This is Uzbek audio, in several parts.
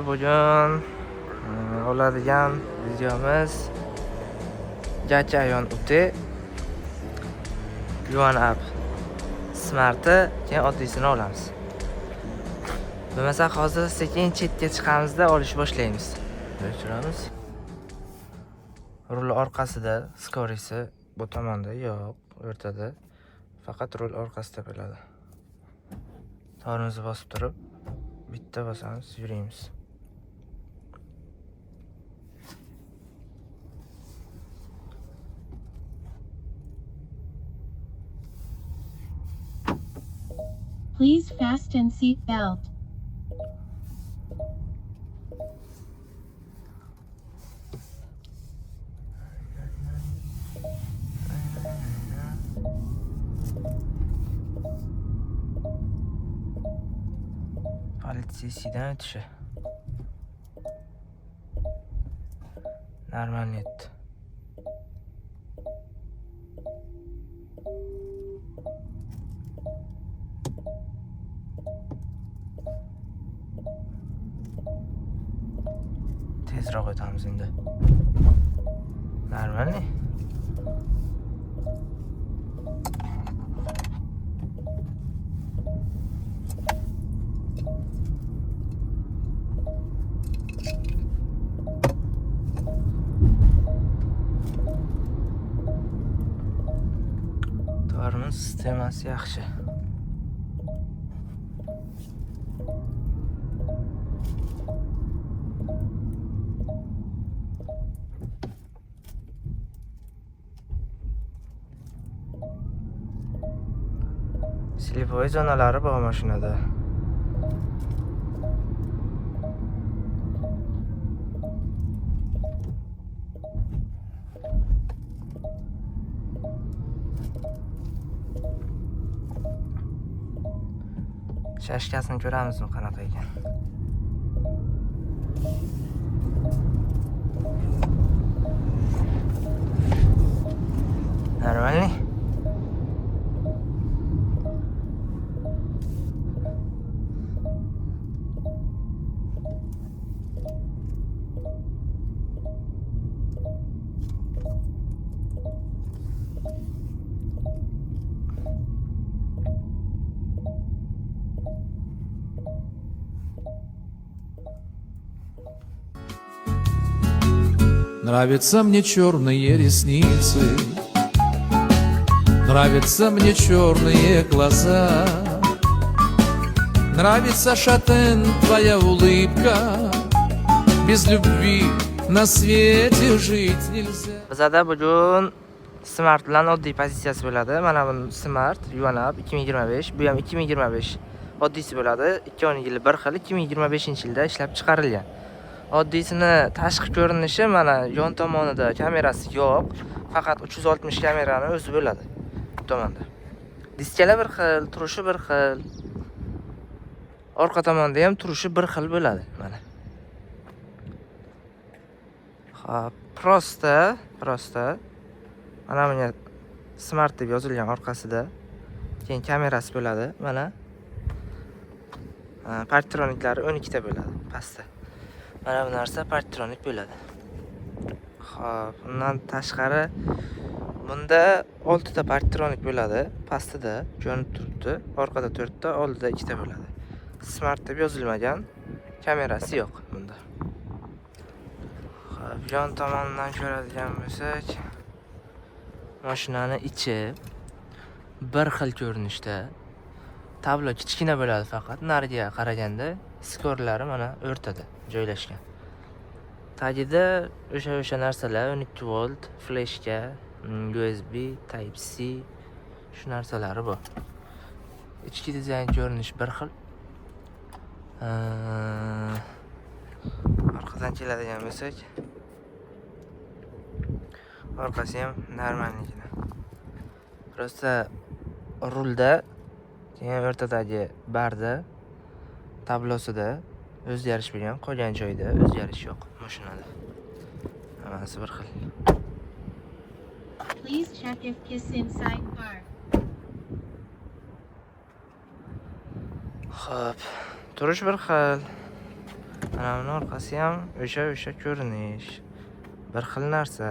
Bugun oladigan videomiz Gachayon Ute Yuan Up Smart'ı keyin oddiysini olamiz. Bo'lmasa hozir sekin chetga chiqamizda olish boshlaymiz. Ko'ramiz. Rul orqasida skorisi bu tomonda yo'q, o'rtada. Faqat rul orqasida bo'ladi. Tormozni bosib turib, bitta bosamiz, yuramiz. Please fasten seat belt. Politsiyasidan o'tishi. Normalnet. Tezroq o'tamiz endi. Normalniy. Tormoz sistemasi yaxshi. Slipoy zonalari bor mashinada. Shashkasini ko'ramizmi qanaqa ekan? Normalniy. Нравятся мне черные ресницы, нравятся мне черные глаза, нравится шатен твоя улыбка, без любви на свете жить nельзя. Bizada bugun Smart bilan oddiy pozitsiyasi bo'ladi. Mana bu Smart Yuan Up 2025, bu ham 2025 oddiysi bo'ladi. 2010 yili bir xil, 2025-yilda ishlab chiqarilgan. Oddiysini tashqi ko'rinishi mana yon tomonida kamerasi yo'q, faqat 360 kamerani o'zi bo'ladi bu tomonda. Diskalar bir xil, turishi bir xil. Orqa tomonda ham turishi bir xil bo'ladi mana. Xo'p, prosta mana bunga Smart deb yozilgan orqasida. Keyin kamerasi bo'ladi, mana. Partitroniklari 12 ta bo'ladi pastda. Mana bu narsa partitronik bo'ladi. Xo'p, bundan tashqari bunda 6 ta partitronik bo'ladi. Pastida ko'rinib turibdi. Orqada 4 ta, oldida 2 ta bo'ladi. Smart deb yozilmagan, kamerasi yo'q bunda. Xo'p, yon tomondan ko'radigan bo'lsak, mashinani ichi bir xil ko'rinishda. Tablo kichkina bo'ladi faqat, nariga qaraganda skorlari mana o'rtada joylashgan. Tagida o'sha narsalar 12 volt, flashka, USB, Type C shu narsalari bor. Ichki dizayn ko'rinishi bir xil. Orqadan keladigan bo'lsak, orqasi ham normalniygina. Prosta rulda, keyin o'rtadagi barda, tablosida o'zgarish bo'lgan, qolgan joyda o'zgarish yo'q mashinada. Hammasi bir xil. Please check if kiss inside car. Xo'p, turish bir xil. Mana buni orqasi ham o'sha ko'rinish. Bir xil narsa.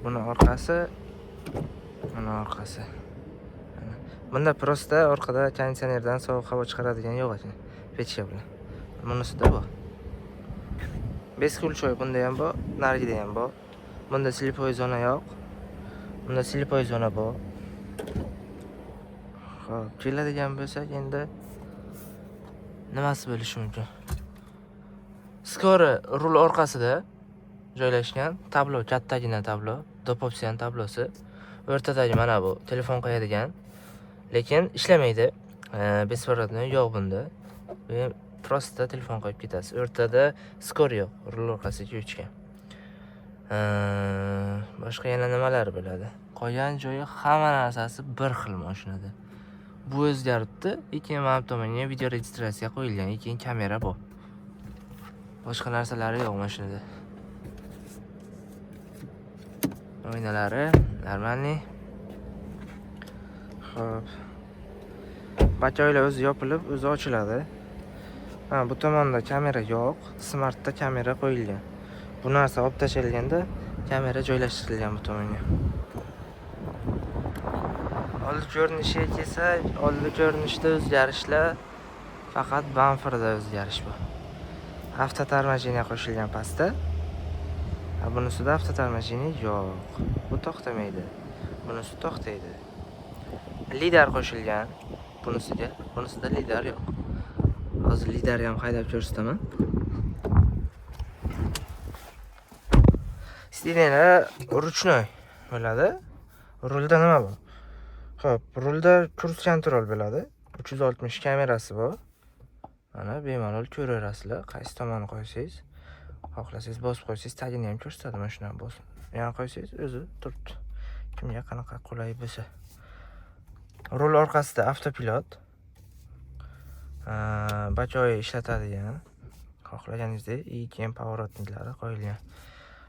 Buni orqasi, mana orqasi. Bunda prosta orqada konditsionerdan sovuq havo chiqaradigan yo'q ekan. Pechka bilan. Bunisida bor. Beskulchoy bunda ham bor, narigida ham bor. Bunda slipoy zona yo'q. Bunda slipoy zona bor. Xo'p, keladigan bo'lsak endi nimasi bo'lishi mumkin? Skori rul orqasida joylashgan tablo, kattagina tablo, dopopsiyan tablosi. O'rtadagi mana bu telefon qo'yadigan, lekin ishlamaydi. Besporodnoy yo'q bunda. Prosta telefon qo'yib ketasiz. O'rtada skor yo'q, rul orqasiga o'chgan. Boshqa yana nimalar bo'ladi? Qolgan joyi hamma narsasi bir xil mashinada. Bu o'zgaribdi. Keyin mana bu tomonga video registratsiya qo'yilgan, keyin kamera bor. Boshqa narsalari yo'q mashinada. Oynalari normalniy. Xo'p. Bachoylar o'zi yopilib, o'zi ochiladi. Ha, bu tomonda kamera yo'q. Smartda kamera qo'yilgan. Bu narsa olib tashalganda kamera joylashtirilgan bu tomonga. Oldi ko'rinishiga kelsak, oldi ko'rinishda o'zgarishlar faqat bamperda o'zgarish bor. Avtotarmajiniya qo'shilgan pastda. Bunisida avtotarmajiniya yo'q. Bu to'xtamaydi. Bunisi to'xtaydi. Lidar qo'shilgan bunisiga. Bunisida lidar yo'q. Hozir lidarni ham haydab ko'rsataman. Sideniyalar ruchnoy bo'ladi. Rulda nima bor? Xo'p, rulda cruise control bo'ladi. 360 kamerasi bor. Mana bemalol ko'raverasizlar, qaysi tomonni qo'ysangiz. Xohlasangiz bosib qo'ysangiz, tagini ham ko'rsatadi mana shundan bosib. Yana qo'ysangiz o'zi turibdi. Kimga qanaqa qulay bo'lsa. Rul orqasida avtopilot. Bachoyi ishlatadigan. Xohlaganingizdek keyin pоворotniklari qo'yilgan.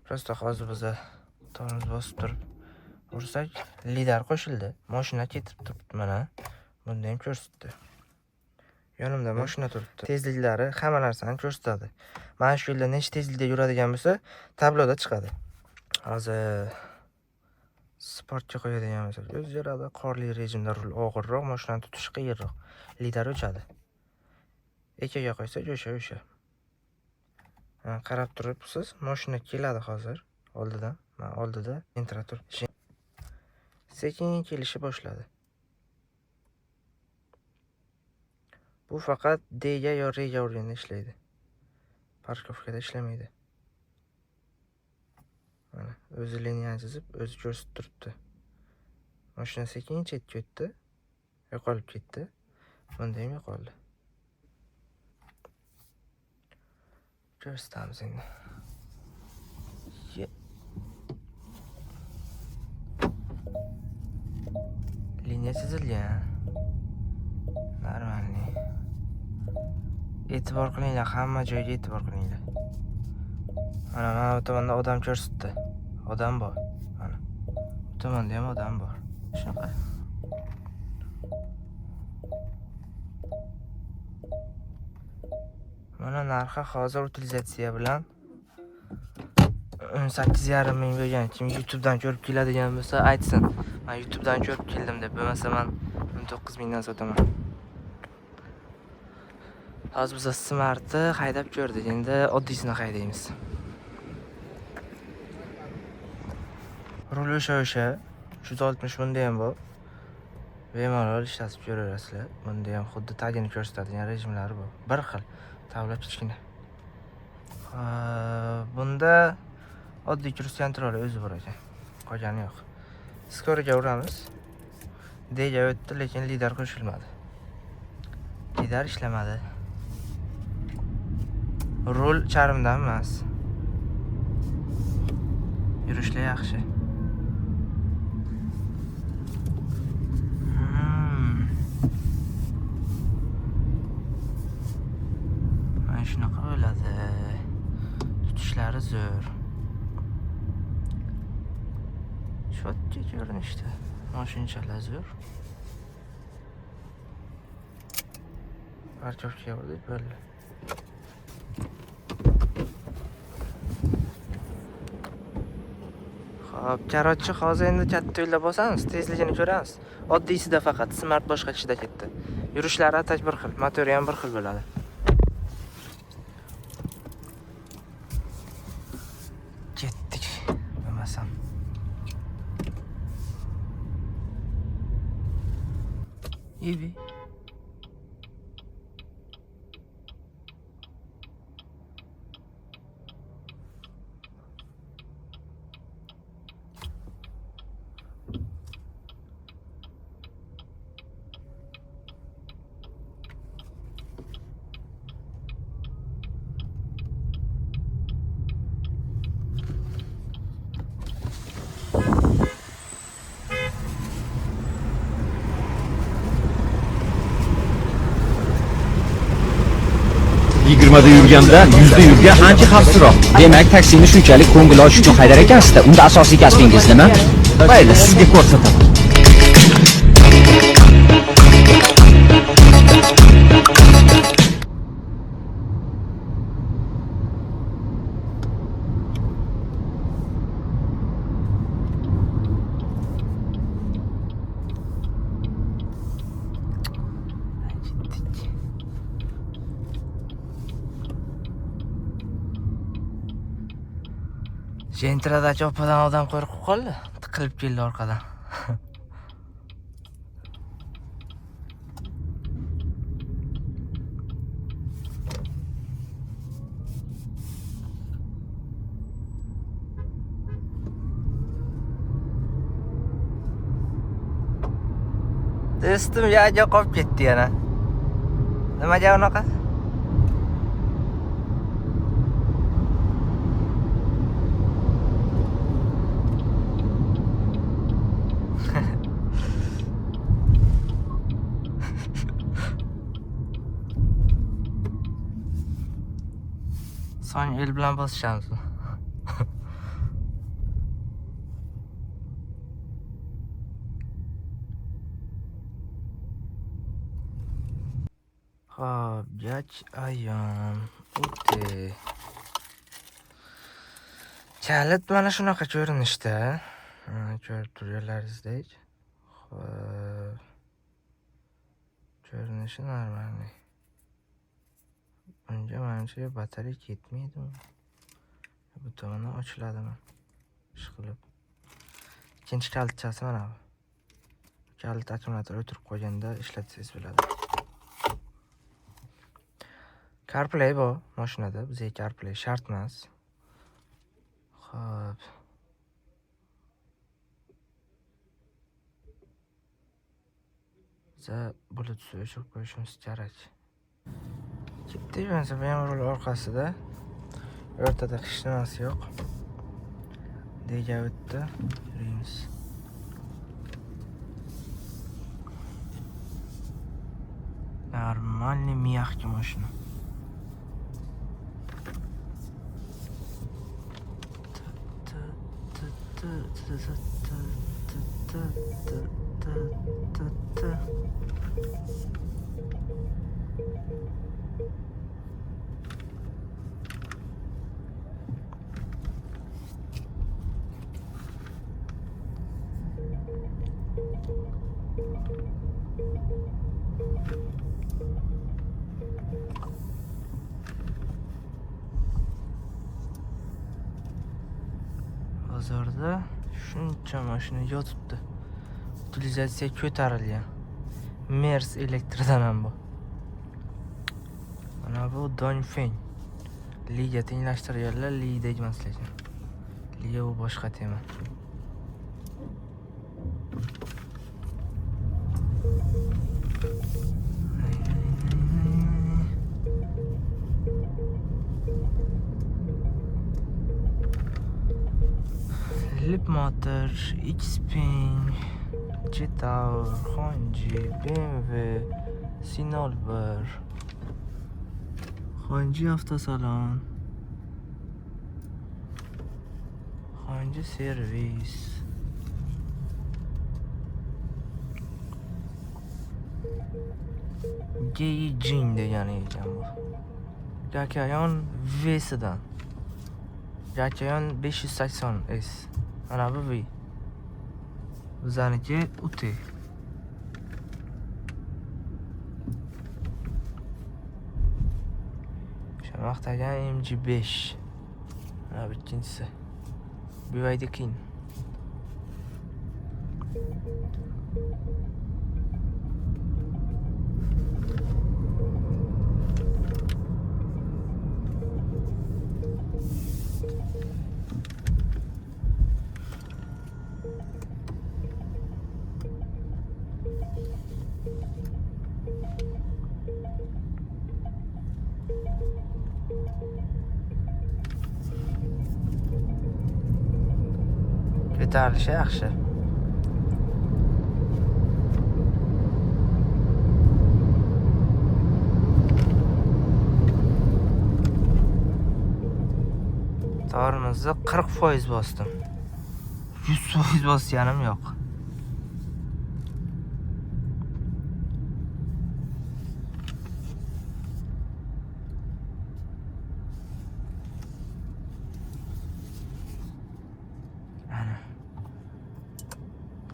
Prosta hozir biz tormoz bosib turib ursak, lidar qo'shildi. Mashina ketib turibdi mana. Bunda ham ko'rsatdi. Yonimda mashina turibdi. Tezliklari hamma narsani ko'rsatadi. Mana shu yo'lda nechta tezlikda yuradigan bo'lsa, tabloda chiqadi. Hozir sportga qo'yadigan bo'lsak, o'zgaradi. Qorli rejimda rul og'irroq, mashinani tutish qiyinroq. Lidar o'chadi. Ekaga qo'ysak o'sha. Qarab turibsiz, mashina keladi hozir oldidan. Mana oldida interator. Sekin kelishni boshladi. Bu faqat D ga yo R ga urganda ishlaydi. Parkovkada ishlamaydi. Mana o'zi liniyani chizib, o'zi ko'rsatib turibdi. Mashina sekin chetga o'tdi, yo'qolib ketdi. Bunda ham yo'qoldi. Ko'rsatamiz endi. Liniya chizilgan. Normalniy. E'tibor qilinglar, hamma joyga e'tibor qilinglar. Mana bu tomonda odam ko'rsatdi. Odam bor. Mana. Bu tomonda ham odam bor. Shunaqa. Mana narxi hozir utilizatsiya bilan 18,5 ming bo'lgan. Kim YouTube'dan ko'rib keladigan bo'lsa, aytsin. Men YouTube'dan ko'rib keldim deb, bo'lmasa men 19 mingdan sotaman. Hozir biz Smartni haydab ko'rdik. Endi oddiysini haydaymiz. Rul o'sha 360 bunda ham bor. Bemalol ishlatib ko'raverasizlar. Bunda ham xuddi tagini ko'rsatadigan rejimlari bor. Bir xil. Tablo kichkina. Bunda oddiy cruise control o'zi bor ekan. Qolgani yo'q. Skoriga uramiz. D ga o'tdi, lekin lidar qo'shilmadi. Lidar ishlamadi. Rul charmdan emas. Yurishlar yaxshi. Mana shunaqa bo'ladi. Tutishlari zo'r. Shodga ko'rinishda. Mashinalar zo'r. Parkovkaga bordik, bo'ldi. Hop, karochi hozir endi katta yo'lda bosamiz, tezligini ko'ramiz. Oddiysida faqat Smart boshqa ichida ketdi. Yurishlari atash bir xil, motori ham bir xil bo'ladi. Ketdik. Bo'lmasam. Ibi. Yigirmada yurgandan 100da yurgan ancha xavfsizroq. Demak, taksini shunchalik ko'ngil ochish uchun haydar ekansizda. Unda asosiy kasbingiz nima? Mayli, sizga ko'rsataman. Jentradachi opadan odam qo'rqib qoldi. Tiqilib keldi orqadan. Do'stim yaga qolib ketdi yana. Nimaga unaqa? So'ng el bilan bosishamiz. Hop, yach ayom. O'ti. Kalit mana shunaqa ko'rinishda. Ko'rib turganlaringizdek. Xo'p. Ko'rinishi normal. Bunga menimcha batareya ketmaydi. Bu tomoni ochiladimi? Ishqilib. Ikkinchi kalitchasi mana bu. Kalit akkumulyator o'tirib qolganda ishlatsangiz bo'ladi. CarPlay bu mashinada, bizga CarPlay shart emas. Xo'p. Biza Bluetooth o'chirib qo'yishimiz kerak. Ketdik, menimcha bemalol orqasida. O'rtada hech narsa yo'q. Dega o'tdi. Yuramiz. Нормальный мягкий машина. Bozorda shuncha mashina yotibdi. Utilizatsiya ko'tarilgan. Mers elektridan ham bu. Mana bu Dongfeng. Liga tenglashtirganlar Liga emas lekin. Liga bu boshqa tema. Lip Motor, Xpeng, Jetour, Honji, BMW, Sinolver, Honji avtosalon, Honji servis, Geijing degani ekan bu. Gakayon V'sidan. Gakayon 580S. Mana bu uy. Bizaniki uti. O'sha maqtagan MG5. Mana bu ikkinchisi. BYD King. Ko'tarilishi yaxshi. Tormozni 40% bosdim. 100% bosganim yo'q.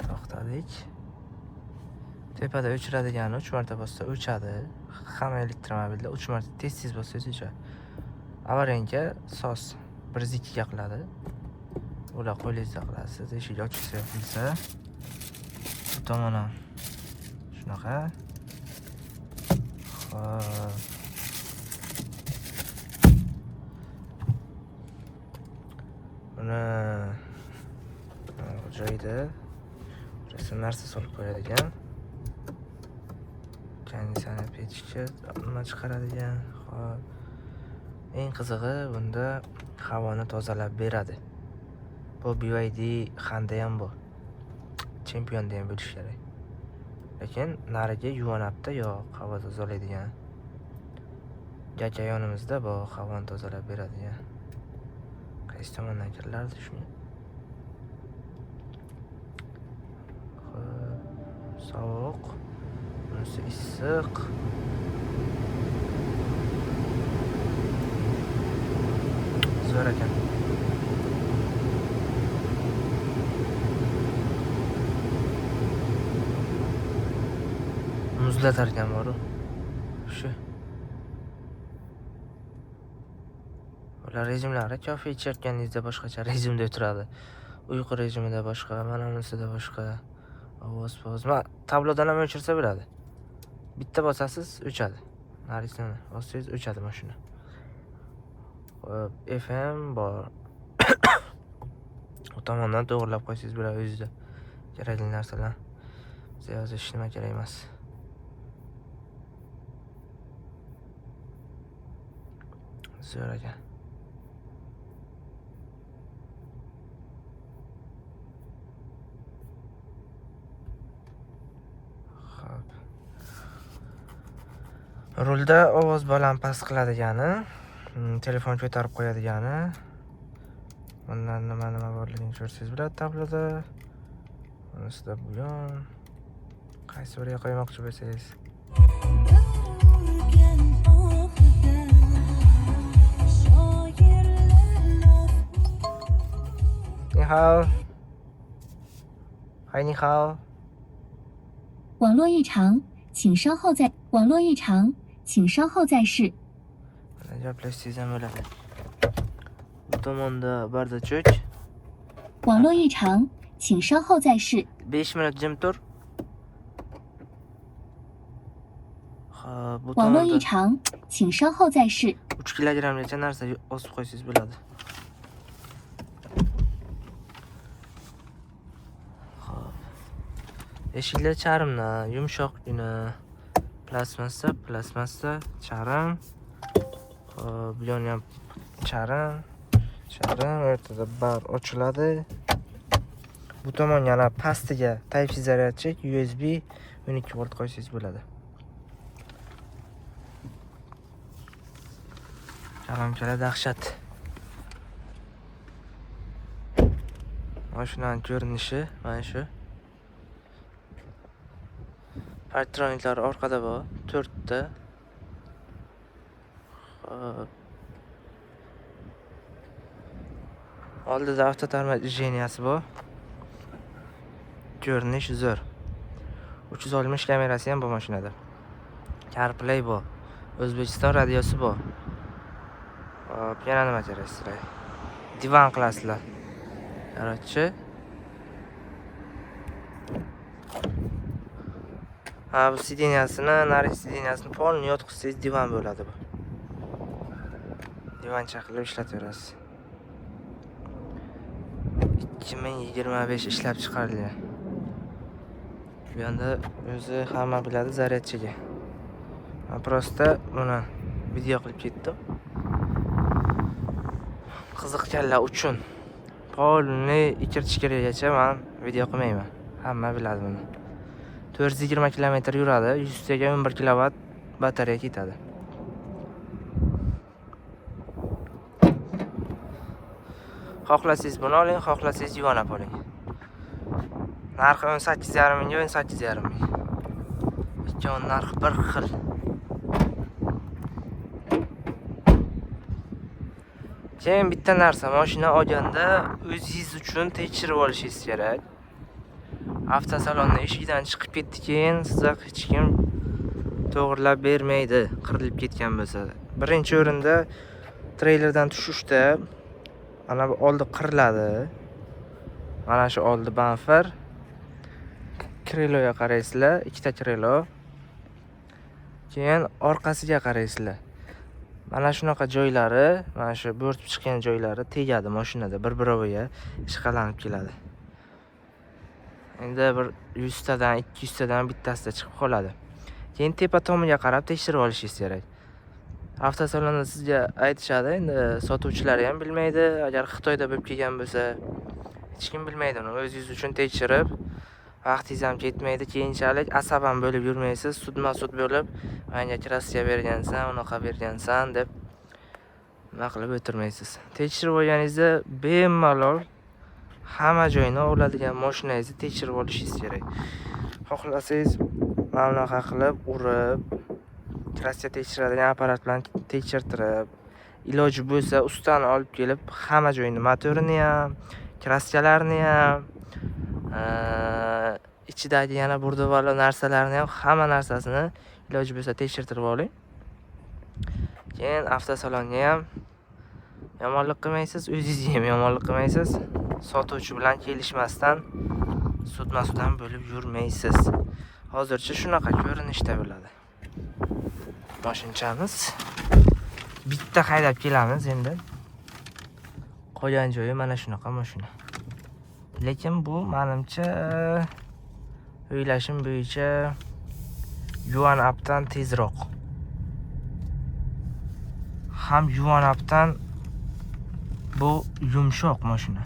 To'xtadik. Tepada o'chiradigani 3 marta bossa o'chadi. Hamma elektromobilda 3 marta tez bossangiz o'chadi. Avariyaga sos 102 ga qiladi. Ular qo'lingizda qilasiz. Eshik ochilsa yopilsa. Bu tomon ham shunaqa. Xo'p. Buni joyda rasm narsa solib qo'yadigan. Konditsioner pechka nima chiqaradigan. Xo'p. Eng qizig'i bunda havoni tozalab beradi. Bu BYD Xanda ham bor. Chempionda ham bo'lish kerak. Lekin nariga yuvanapda yo'q, havo tozalaydigan. Gaka yonimizda bu havoni tozalab beradigan. Qaysi tomondan kirilardi shuni? Sovuq, bunisi issiq. Zo'r ekan. Muzlatar ekan bor-ku. Shu. Ular rejimlari kofe ichayotganingizda boshqacha rejimda o'tiradi. Uyqu rejimida boshqa, mana bunisida boshqa. Ovoz. Ma tablodan ham o'chirsa bo'ladi. Bitta bosasiz o'chadi. Narisini bossangiz o'chadi mashina. FM bor. Bu tomondan to'g'rilab qo'ysangiz bo'ladi o'zingizda. Kerakli narsalar. Bizga yozish nima kerak emas. Zo'r ekan. Rulda ovoz baland past qiladigani, telefon ko'tarib qo'yadigani. Bundan nima borligini ko'rsangiz bo'ladi tabloda. Bunisida buyon. Qaysi biriga qo'ymoqchi bo'lsangiz. Ni hao. Hai ni hao. 网络异常，请稍后再。网络异常，请稍后再试。 Gaplashsangiz ham bo'ladi. Bu tomonda bardacho'k. 网络异常，请稍后再试。 5 minut jim tur. Ha, bu 网络异 tomonda 常，请稍后再试。 3 kilogramgacha narsa osib qo'ysangiz bo'ladi. Xo'p. Eshiklar charmdan, yumshoqgina. Plasmassa, charm. Bu yoni ham charm, o'rtada bar ochiladi. Bu tomon yana pastiga Type-C zaryadchik, USB 12 volt qo'ysangiz bo'ladi. Chalamkalar dahshat. Mashinaning ko'rinishi mana shu. Parktroniklar orqada bor, 4 ta. Oldida avtotarmat jeniyasi bor. Ko'rinish zo'r. 360 kamerasi ham bor mashinada. CarPlay bor. O'zbekiston radiosi bor. Hop, yana nima kerak? Divan qilasizlar. Qarorchi. Bu sideniyasini, nari sideniyasini polni yotqizsangiz divan bo'ladi bu. Divancha qilib ishlataverasiz. 2025 ishlab chiqarilgan. Bu yoqda o'zi hamma biladi zaryadchiga. Men prosta buni video qilib ketdim. Qiziqganlar uchun polni ikir-chikirigacha men video qilmayman. Hamma biladi buni. 420 km yuradi, 100 ga 11 kW batareya ketadi. Xohlasangiz buni oling, xohlasangiz yuvanab oling. Narxi 18,5 mingga 18,5 ming. Ikkovi narxi bir xil. Keyin bitta narsa, mashina olganda o'zingiz uchun tekshirib olishingiz kerak. Avtosalonning eshigidan chiqib ketdi, keyin sizga hech kim to'g'rilab bermaydi, qirilib ketgan bo'lsa. Birinchi o'rinda treylerdan tushishda mana bu oldi qiriladi. Mana shu oldi bamper. Kriloga qaraysizlar, ikkita krilo. Keyin orqasiga qaraysizlar. Mana shunaqa joylari, mana shu bo'rtib chiqqan joylari tegadi mashinada, bir-biriga ishqalanib keladi. Endi bir 100 tadan, 200 tadan bittasida chiqib qoladi. Keyin tepa tomiga qarab tekshirib olishingiz kerak. Avtosalonda sizga aytishadi, endi sotuvchilar ham bilmaydi, agar Xitoyda bo'lib kelgan bo'lsa, hech kim bilmaydi uni. O'zingiz uchun tekshirib, vaqtingiz ham ketmaydi, keyinchalik asaban bo'lib yurmaysiz, sudma-sud bo'lib, menga kraska bergansan, unaqa bergansan deb nima qilib o'tirmaysiz. Tekshirib olganingizda bemalol hamma joyini oladigan mashinangizni tekshirib olishingiz kerak. Xohlasangiz mana bunaqa qilib urib, kraska tekshiradigan apparat bilan tekshirtirib, iloji bo'lsa ustani olib kelib, hamma joyini, motorini ham, kraskalarni ham, ichidagi yana burdavorli narsalarni ham, hamma narsasini iloji bo'lsa tekshirtirib oling. Keyin avtosalonga ham yomonlik qilmaysiz, o'zingizga ham yomonlik qilmaysiz. Sotuvchi bilan kelishmasdan sudma-sud ham bo'lib yurmaysiz. Hozircha shunaqa ko'rinishda bo'ladi. Mashinchamiz bitta haydab kelamiz endi. Qolgan joyi mana shunaqa mashina. Lekin bu menimcha o'ylashim bo'yicha Yuan Up'dan tezroq. Ham Yuan Up'dan bu yumshoq mashina.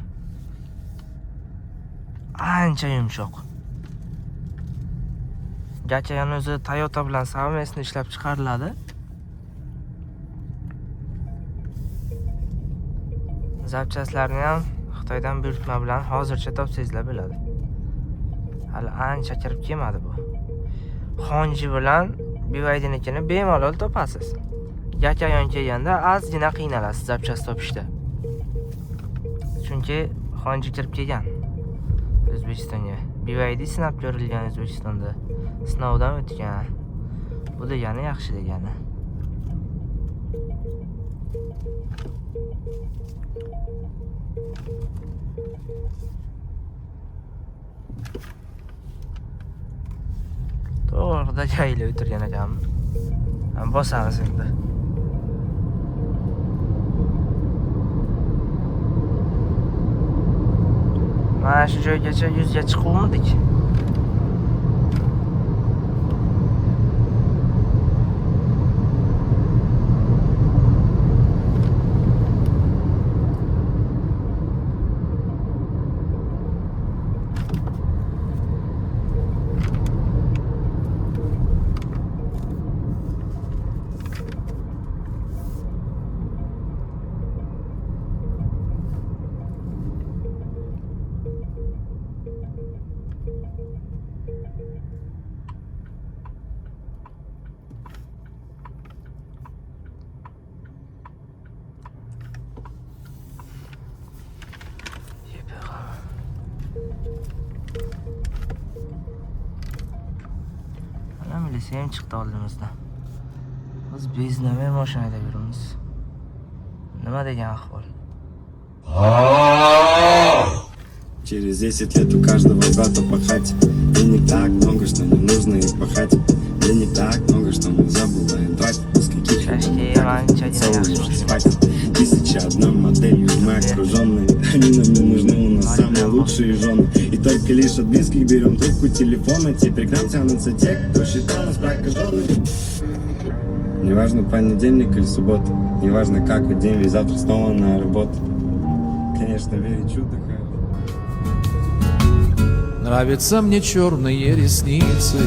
Ancha yumshoq. Garchi yana o'zi Toyota bilan savmesni ishlab chiqariladi. Zapchastlarni ham Xitoydan buyurtma bilan hozircha topsangizlar bo'ladi. Hali ancha kirib kelmadi bu. Xonji bilan BYD'nikini bemalol topasiz. Gakayon kelganda ozgina qiynalasiz zapchast topishda. Chunki Xonji kirib kelgan O'zbekistonga. BYD sinab ko'rilgan O'zbekistonda. Sinovdan o'tgan. Bu degani yaxshi degani. To'g'rida joyida o'tirgan ekanmi? Bosamiz endi. Mana shu joygacha 100 ga chiquvmidik. desa ham chiqdi oldimizdan. Biz beznamay mashina haydab yuribmiz. Nima degan ahvol? Через 10 лет у каждого брата пахать. Денег так много, что не нужно их пахать. Денег так много, что мы забываем тратить. С каких Shashka ancha целуешь хватит. 1001 модель, мы окруженные. Они нам не нужны, у нас самые лучшие жены. И только лишь от близких берем трубку телефона. Теперь к нам тянутся те, кто считал нас прокаженными. Неважно, понедельник или суббота. Неважно, какой день, ведь завтра снова на работу. Конечно, верить в чудо. Нравятся мне черные ресницы,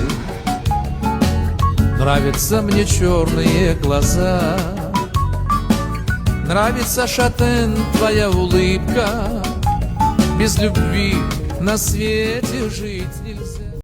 нравятся мне черные глаза, нравится, шатен, твоя улыбка. Без любви на свете жить нельзя.